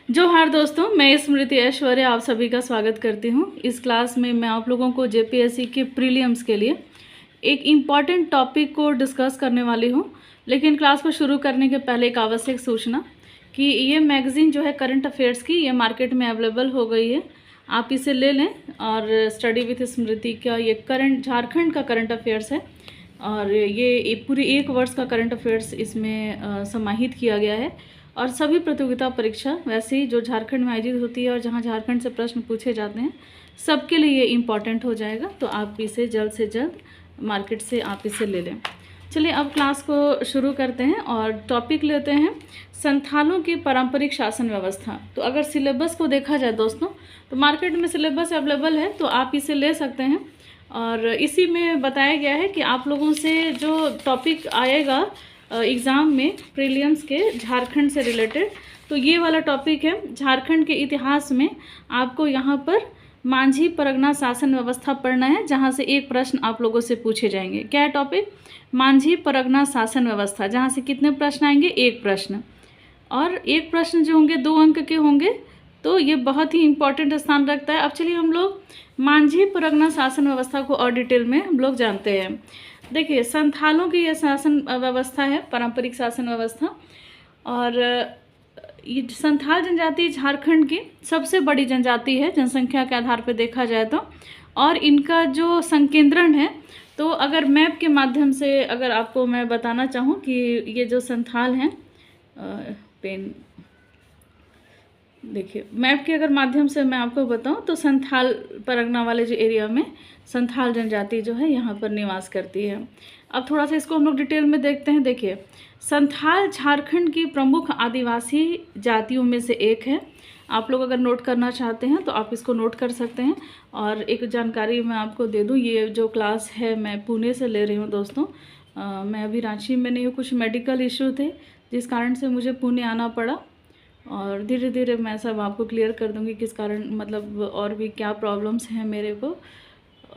जोहार दोस्तों, मैं स्मृति ऐश्वर्य आप सभी का स्वागत करती हूं। इस क्लास में मैं आप लोगों को जेपीएससी के प्रीलिम्स के लिए एक इम्पॉर्टेंट टॉपिक को डिस्कस करने वाली हूं। लेकिन क्लास को शुरू करने के पहले एक आवश्यक सूचना कि ये मैगज़ीन जो है करंट अफेयर्स की, ये मार्केट में अवेलेबल हो गई है। आप इसे ले लें और स्टडी विथ स्मृति का ये करंट झारखंड का करंट अफेयर्स है और ये पूरे एक वर्ष का करंट अफेयर्स इसमें समाहित किया गया है। और सभी प्रतियोगिता परीक्षा वैसे ही जो झारखंड में आयोजित होती है और जहां झारखंड से प्रश्न पूछे जाते हैं, सबके लिए ये इम्पॉर्टेंट हो जाएगा। तो आप इसे जल्द से जल्द मार्केट से आप इसे ले लें। चलिए अब क्लास को शुरू करते हैं और टॉपिक लेते हैं संथालों की पारंपरिक शासन व्यवस्था। तो अगर सिलेबस को देखा जाए दोस्तों, तो मार्केट में सिलेबस अवेलेबल है, तो आप इसे ले सकते हैं। और इसी में बताया गया है कि आप लोगों से जो टॉपिक आएगा एग्ज़ाम में प्रीलिम्स के झारखंड से रिलेटेड, तो ये वाला टॉपिक है झारखंड के इतिहास में। आपको यहाँ पर मांझी परगना शासन व्यवस्था पढ़ना है, जहाँ से एक प्रश्न आप लोगों से पूछे जाएंगे। क्या है टॉपिक? मांझी परगना शासन व्यवस्था, जहाँ से कितने प्रश्न आएंगे? एक प्रश्न। और एक प्रश्न जो होंगे 2 अंक के होंगे, तो ये बहुत ही इंपॉर्टेंट स्थान रखता है। अब चलिए हम लोग मांझी परगना शासन व्यवस्था को और डिटेल में हम लोग जानते हैं। देखिए, संथालों की यह शासन व्यवस्था है, पारंपरिक शासन व्यवस्था। और ये संथाल जनजाति झारखंड की सबसे बड़ी जनजाति है जनसंख्या के आधार पर देखा जाए तो। और इनका जो संकेंद्रण है, तो अगर मैप के माध्यम से अगर आपको मैं बताना चाहूँ कि ये जो संथाल हैं, पेन देखिए, मैप के अगर माध्यम से मैं आपको बताऊं तो संथाल परगना वाले जो एरिया में संथाल जनजाति जो है यहाँ पर निवास करती है। अब थोड़ा सा इसको हम लोग डिटेल में देखते हैं। देखिए, संथाल झारखंड की प्रमुख आदिवासी जातियों में से एक है। आप लोग अगर नोट करना चाहते हैं तो आप इसको नोट कर सकते हैं। और एक जानकारी मैं आपको दे दूँ, ये जो क्लास है मैं पुणे से ले रही हूँ दोस्तों। मैं अभी रांची में नहीं हूँ, कुछ मेडिकल इशू थे जिस कारण से मुझे पुणे आना पड़ा। और धीरे धीरे मैं सब आपको क्लियर कर दूंगी किस कारण, मतलब और भी क्या प्रॉब्लम्स हैं मेरे को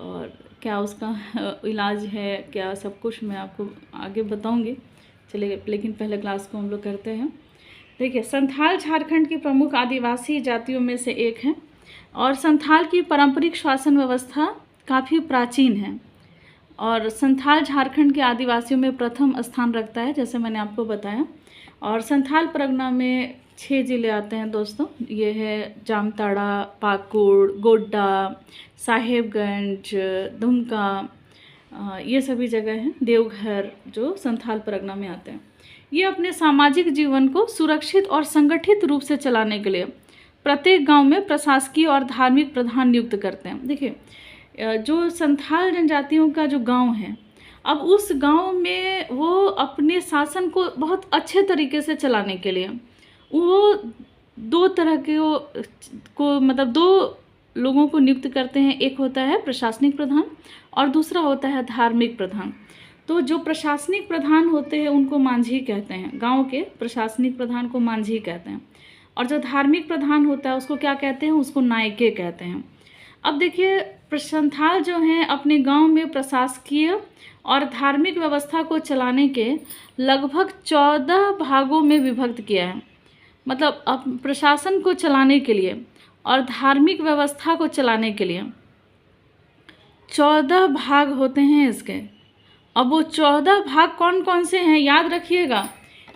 और क्या उसका इलाज है, क्या सब कुछ मैं आपको आगे बताऊंगी। चलिए, लेकिन पहले क्लास को हम लोग करते हैं। देखिए, संथाल झारखंड की प्रमुख आदिवासी जातियों में से एक है और संथाल की पारंपरिक शासन व्यवस्था काफ़ी प्राचीन है। और संथाल झारखंड के आदिवासियों में प्रथम स्थान रखता है, जैसे मैंने आपको बताया। और संथाल परगना में 6 ज़िले आते हैं दोस्तों। ये है जामताड़ा, पाकुड़, गोड्डा, साहेबगंज, दुमका, ये सभी जगह हैं। देवघर जो संथाल परगना में आते हैं। ये अपने सामाजिक जीवन को सुरक्षित और संगठित रूप से चलाने के लिए प्रत्येक गांव में प्रशासकीय और धार्मिक प्रधान नियुक्त करते हैं। देखिए, जो संथाल जनजातियों का जो गांव है, अब उस गांव में वो अपने शासन को बहुत अच्छे तरीके से चलाने के लिए वो 2 तरह के को मतलब 2 लोगों को नियुक्त करते हैं। एक होता है प्रशासनिक प्रधान और दूसरा होता है धार्मिक प्रधान। तो जो प्रशासनिक प्रधान होते हैं उनको मांझी कहते हैं, गांव के प्रशासनिक प्रधान को मांझी कहते हैं। और जो धार्मिक प्रधान होता है उसको क्या कहते हैं? उसको नायके कहते हैं। अब देखिए, संथाल जो हैं अपने गांव में प्रशासकीय और धार्मिक व्यवस्था को चलाने के लगभग 14 भागों में विभक्त किया है। मतलब अब प्रशासन को चलाने के लिए और धार्मिक व्यवस्था को चलाने के लिए 14 भाग होते हैं इसके। अब वो 14 भाग कौन कौन से हैं याद रखिएगा।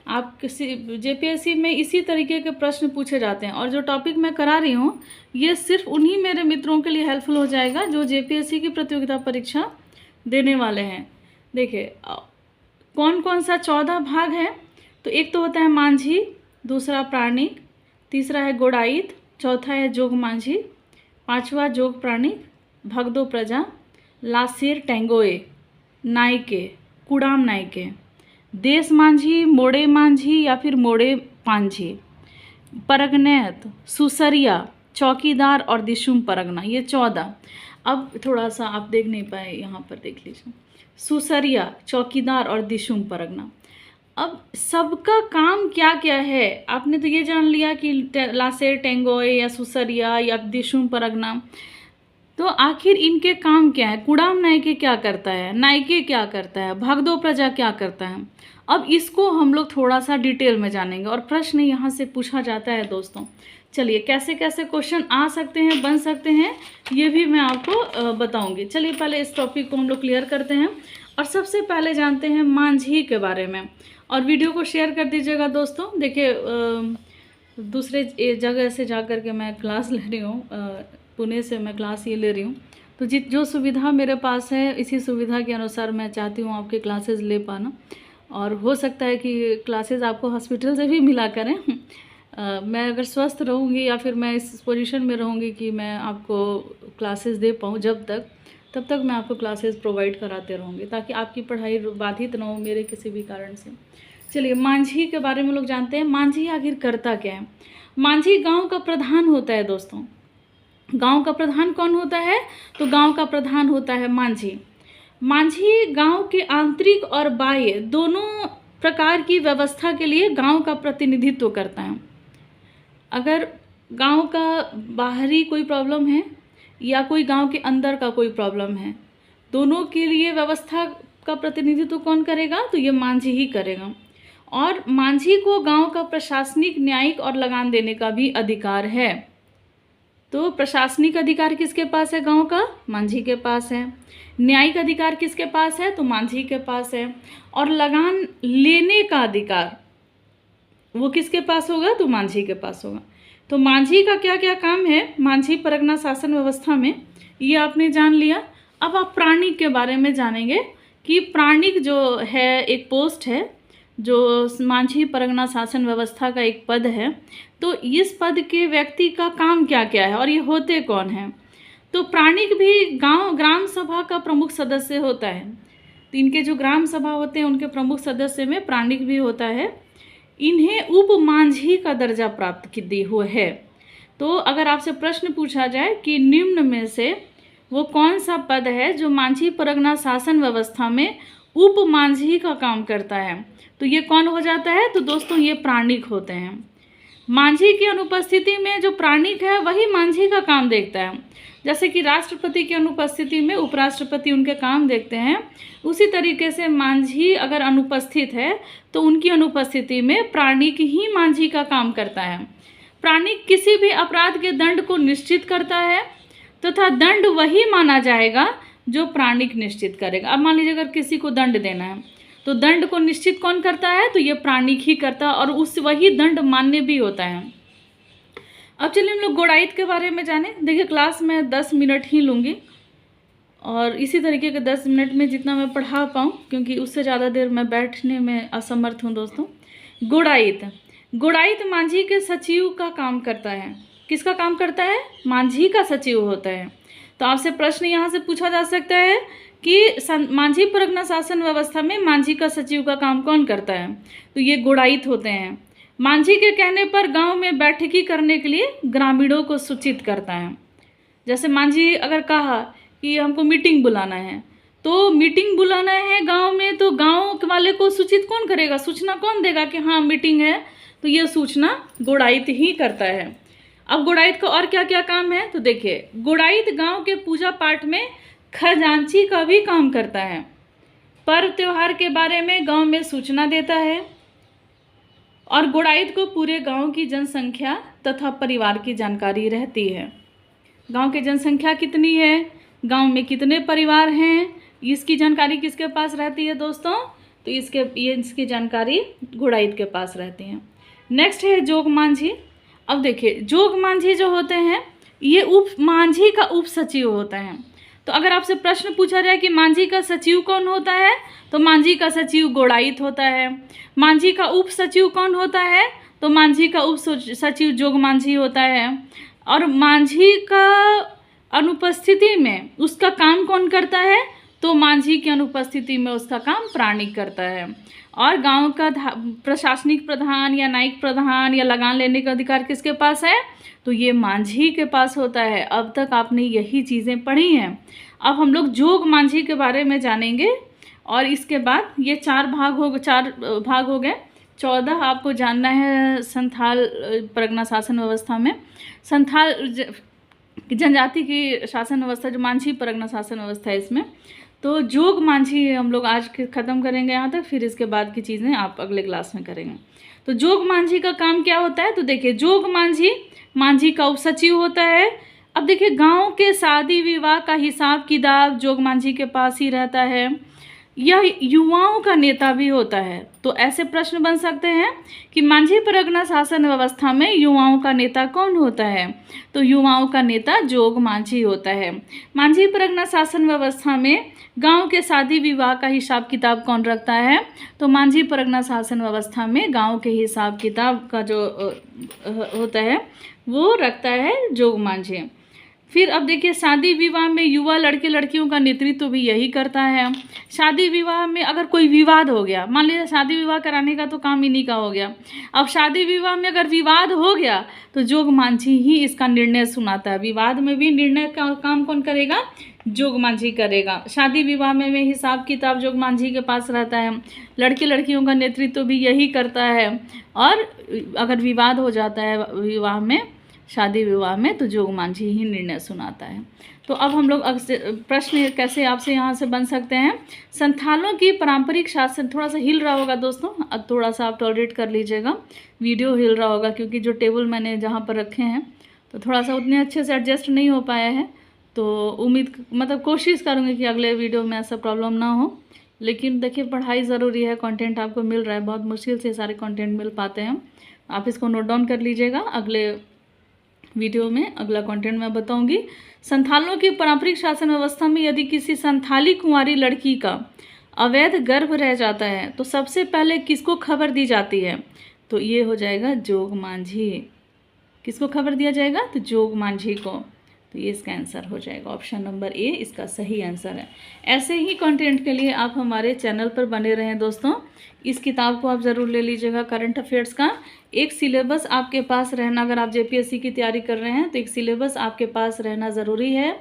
आप किसी जेपीएससी में इसी तरीके के प्रश्न पूछे जाते हैं। और जो टॉपिक मैं करा रही हूँ ये सिर्फ उन्हीं मेरे मित्रों के लिए हेल्पफुल हो जाएगा जो जेपीएससी की प्रतियोगिता परीक्षा देने वाले हैं। देखिए, कौन कौन सा 14 भाग है। तो एक तो होता है मांझी, दूसरा प्राणिक, तीसरा है गोड़ाइत, चौथा है जोग मांझी, 5वां जोग प्राणिक, भगदो प्रजा, लासेर टेंगोए, नायके, कुड़ाम नायके, देश मांझी, मोड़े मांझी या फिर मोड़े पांझी, परगनैत, सुसरिया, चौकीदार और दिशुम परगना, ये 14। अब थोड़ा सा आप देख नहीं पाए, यहाँ पर देख लीजिए, सुसरिया, चौकीदार और दिशुम परगना। अब सबका काम क्या क्या है आपने तो ये जान लिया कि लासेर टेंगोए या सुसरिया या दिशुम परगना। तो आखिर इनके काम क्या है? कुड़ाम नायके क्या करता है, नायके क्या करता है, भगदो प्रजा क्या करता है? अब इसको हम लोग थोड़ा सा डिटेल में जानेंगे और प्रश्न यहाँ से पूछा जाता है दोस्तों। चलिए कैसे कैसे क्वेश्चन आ सकते हैं, बन सकते हैं, ये भी मैं आपको बताऊंगी। चलिए पहले इस टॉपिक को हम लोग क्लियर करते हैं और सबसे पहले जानते हैं मांझी के बारे में। और वीडियो को शेयर कर दीजिएगा दोस्तों। देखिए दूसरे जगह से जा कर के मैं क्लास ले रही हूँ, पुणे से मैं क्लास ये ले रही हूँ, तो जो सुविधा मेरे पास है इसी सुविधा के अनुसार मैं चाहती हूँ आपके क्लासेस ले पाना। और हो सकता है कि क्लासेस आपको हॉस्पिटल से भी मिला करें। मैं अगर स्वस्थ रहूँगी या फिर मैं इस पोजीशन में रहूँगी कि मैं आपको क्लासेस दे पाऊँ तब तक मैं आपको क्लासेस प्रोवाइड कराते रहूँगी, ताकि आपकी पढ़ाई बाधित ना हो मेरे किसी भी कारण से। चलिए मांझी के बारे में लोग जानते हैं। मांझी आखिर करता क्या है? मांझी गांव का प्रधान होता है दोस्तों। गांव का प्रधान कौन होता है? तो गांव का प्रधान होता है मांझी। मांझी गांव के आंतरिक और बाह्य दोनों प्रकार की व्यवस्था के लिए गांव का प्रतिनिधित्व करता है। अगर गांव का बाहरी कोई प्रॉब्लम है या कोई गांव के अंदर का कोई प्रॉब्लम है, दोनों के लिए व्यवस्था का प्रतिनिधित्व कौन करेगा? तो ये मांझी ही करेगा। और मांझी को गांव का प्रशासनिक, न्यायिक और लगान देने का भी अधिकार है। तो प्रशासनिक अधिकार किसके पास है? गांव का मांझी के पास है। न्यायिक अधिकार किसके पास है? तो मांझी के पास है। और लगान लेने का अधिकार वो किसके पास होगा? तो मांझी के पास होगा। तो मांझी का क्या क्या काम है मांझी परगना शासन व्यवस्था में, ये आपने जान लिया। अब आप प्राणिक के बारे में जानेंगे कि प्राणिक जो है एक पोस्ट है, जो मांझी परगना शासन व्यवस्था का एक पद है। तो इस पद के व्यक्ति का काम क्या क्या है और ये होते कौन हैं? तो प्राणिक भी ग्राम सभा का प्रमुख सदस्य होता है। तो इनके जो ग्राम सभा होते हैं उनके प्रमुख सदस्य में प्राणिक भी होता है। इन्हें उप मांझी का दर्जा प्राप्त हुआ है। तो अगर आपसे प्रश्न पूछा जाए कि निम्न में से वो कौन सा पद है जो मांझी परगना शासन व्यवस्था में उप मांझी का काम करता है, तो ये कौन हो जाता है? तो दोस्तों ये प्राणिक होते हैं। मांझी की अनुपस्थिति में जो प्राणिक है वही मांझी का काम देखता है। जैसे कि राष्ट्रपति की अनुपस्थिति में उपराष्ट्रपति उनके काम देखते हैं, उसी तरीके से मांझी अगर अनुपस्थित है तो उनकी अनुपस्थिति में प्राणिक ही मांझी का काम करता है। प्राणिक किसी भी अपराध के दंड को निश्चित करता है तथा दंड वही माना जाएगा जो प्राणिक निश्चित करेगा। अब मान लीजिए अगर किसी को दंड देना है तो दंड को निश्चित कौन करता है? तो ये प्राणिक ही करता है और उस वही दंड मान्य भी होता है। अब चलिए हम लोग गौड़ाइत के बारे में जाने। देखिए क्लास में 10 मिनट ही लूँगी और इसी तरीके के 10 मिनट में जितना मैं पढ़ा पाऊँ, क्योंकि उससे ज़्यादा देर मैं बैठने में असमर्थ हूँ दोस्तों। गौड़ाइत मांझी के सचिव का काम करता है। किसका काम करता है? मांझी का सचिव होता है। तो आपसे प्रश्न यहाँ से पूछा जा सकता है कि मांझी परगना शासन व्यवस्था में मांझी का सचिव का काम कौन करता है? तो ये गौड़ाइत होते हैं। मांझी के कहने पर गांव में बैठकी करने के लिए ग्रामीणों को सूचित करता है। जैसे मांझी अगर कहा कि हमको मीटिंग बुलाना है, तो मीटिंग बुलाना है गांव में, तो गांव वाले को सूचित कौन करेगा? सूचना कौन देगा कि हाँ मीटिंग है? तो ये सूचना गौड़ाइत ही करता है। अब गौड़ाइत का और क्या क्या काम है? तो देखिए गौड़ाइत गांव के पूजा पाठ में खजांची का भी काम करता है। पर्व त्योहार के बारे में गांव में सूचना देता है और गौड़ाइत को पूरे गांव की जनसंख्या तथा परिवार की जानकारी रहती है। गांव की जनसंख्या कितनी है, गांव में कितने परिवार हैं, इसकी जानकारी किसके पास रहती है दोस्तों? तो इसकी जानकारी गौड़ाइत के पास रहती है। नेक्स्ट है जोग मांझी। अब देखिए जोग मांझी जो होते हैं ये उप मांझी का उप सचिव होता है। तो अगर आपसे प्रश्न पूछा जाए कि मांझी का सचिव कौन होता है, तो मांझी का सचिव गौड़ाइत होता है। मांझी का उप सचिव कौन होता है? तो मांझी का उप सचिव जोग मांझी होता है। और मांझी का अनुपस्थिति में उसका काम कौन करता है? तो मांझी की अनुपस्थिति में उसका काम प्राणिक करता है। और गांव का प्रशासनिक प्रधान या न्यायिक प्रधान या लगान लेने का अधिकार किसके पास है? तो ये मांझी के पास होता है। अब तक आपने यही चीज़ें पढ़ी हैं। अब हम लोग जोग मांझी के बारे में जानेंगे और इसके बाद ये 4 भाग हो गए। 14 आपको जानना है संथाल परगना शासन व्यवस्था में। संथाल कि जनजाति की शासन व्यवस्था जो मांझी परगना शासन व्यवस्था है इसमें, तो जोग मांझी हम लोग आज ख़त्म करेंगे यहाँ तक, फिर इसके बाद की चीज़ें आप अगले क्लास में करेंगे। तो जोग मांझी का काम क्या होता है, तो देखिए जोग मांझी मांझी का उपसचिव होता है। अब देखिए गांव के शादी विवाह का हिसाब किताब जोग मांझी के पास ही रहता है। यह युवाओं का नेता भी होता है। तो ऐसे प्रश्न बन सकते हैं कि मांझी परगना शासन व्यवस्था में युवाओं का नेता कौन होता है, तो युवाओं का नेता जोग मांझी होता है। मांझी परगना शासन व्यवस्था में गांव के शादी विवाह का हिसाब किताब कौन रखता है, तो मांझी परगना शासन व्यवस्था में गांव के हिसाब किताब का जो होता है वो रखता है जोग मांझी। फिर अब देखिए शादी विवाह में युवा लड़के लड़कियों का नेतृत्व भी यही करता है। शादी विवाह में अगर कोई विवाद हो गया, मान लीजिए शादी विवाह कराने का तो काम इन्हीं का हो गया, अब शादी विवाह में अगर विवाद हो गया तो जोग मांझी ही इसका निर्णय सुनाता है। विवाद में भी निर्णय का काम कौन करेगा, जोग मांझी करेगा। शादी विवाह में हिसाब किताब जोग मांझी के पास रहता है, लड़के लड़कियों का नेतृत्व भी यही करता है, और अगर विवाद हो जाता है विवाह में, शादी विवाह में, तो जोग मांझी ही निर्णय सुनाता है। तो अब हम लोग प्रश्न कैसे आपसे यहाँ से बन सकते हैं। संथालों की पारंपरिक शासन, थोड़ा सा हिल रहा होगा दोस्तों, अब थोड़ा सा आप टॉलरेट कर लीजिएगा, वीडियो हिल रहा होगा क्योंकि जो टेबल मैंने जहाँ पर रखे हैं तो थोड़ा सा उतने अच्छे से एडजस्ट नहीं हो पाया है। तो उम्मीद मतलब कोशिश करूँगी कि अगले वीडियो में ऐसा प्रॉब्लम ना हो। लेकिन देखिए पढ़ाई ज़रूरी है, कंटेंट आपको मिल रहा है, बहुत मुश्किल से सारे कंटेंट मिल पाते हैं। आप इसको नोट डाउन कर लीजिएगा, अगले वीडियो में अगला कंटेंट मैं बताऊंगी। संथालों की पारंपरिक शासन व्यवस्था में यदि किसी संथाली कुंवारी लड़की का अवैध गर्भ रह जाता है तो सबसे पहले किसको खबर दी जाती है, तो ये हो जाएगा जोग मांझी। किसको खबर दिया जाएगा, तो जोग मांझी को। तो ये इसका आंसर हो जाएगा, ऑप्शन नंबर ए इसका सही आंसर है। ऐसे ही कंटेंट के लिए आप हमारे चैनल पर बने रहें दोस्तों। इस किताब को आप ज़रूर ले लीजिएगा, करंट अफेयर्स का एक सिलेबस आपके पास रहना, अगर आप जेपीएससी की तैयारी कर रहे हैं तो एक सिलेबस आपके पास रहना ज़रूरी है।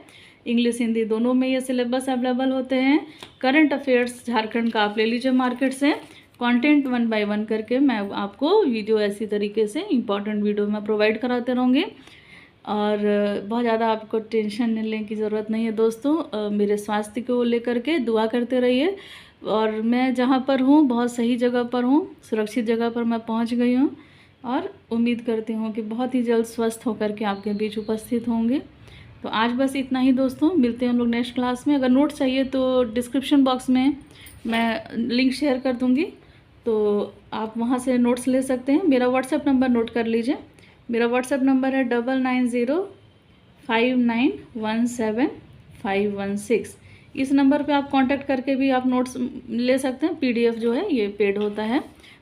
इंग्लिश हिंदी दोनों में ये सिलेबस अवेलेबल होते हैं। करंट अफेयर्स झारखंड का आप ले लीजिए मार्केट से, कंटेंट 1 बाय 1 करके मैं आपको वीडियो ऐसी तरीके से इंपॉर्टेंट वीडियो में प्रोवाइड कराते रहूँगी। और बहुत ज़्यादा आपको टेंशन लेने की ज़रूरत नहीं है दोस्तों। मेरे स्वास्थ्य को लेकर के दुआ करते रहिए। और मैं जहाँ पर हूँ बहुत सही जगह पर हूँ, सुरक्षित जगह पर मैं पहुँच गई हूँ, और उम्मीद करती हूँ कि बहुत ही जल्द स्वस्थ होकर के आपके बीच उपस्थित होंगे। तो आज बस इतना ही दोस्तों, मिलते हैं हम लोग नेक्स्ट क्लास में। अगर नोट चाहिए तो डिस्क्रिप्शन बॉक्स में मैं लिंक शेयर कर दूँगी, तो आप वहाँ से नोट्स ले सकते हैं। मेरा व्हाट्सएप नंबर नोट कर लीजिए, मेरा व्हाट्सएप नंबर है 9905917516। इस नंबर पे आप कांटेक्ट करके भी आप नोट्स ले सकते हैं। पीडीएफ जो है ये पेड होता है,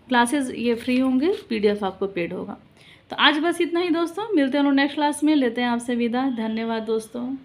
क्लासेस ये फ्री होंगे, पीडीएफ आपको पेड होगा। तो आज बस इतना ही दोस्तों, मिलते हैं लोग नेक्स्ट क्लास में, लेते हैं आपसे विदा। धन्यवाद दोस्तों।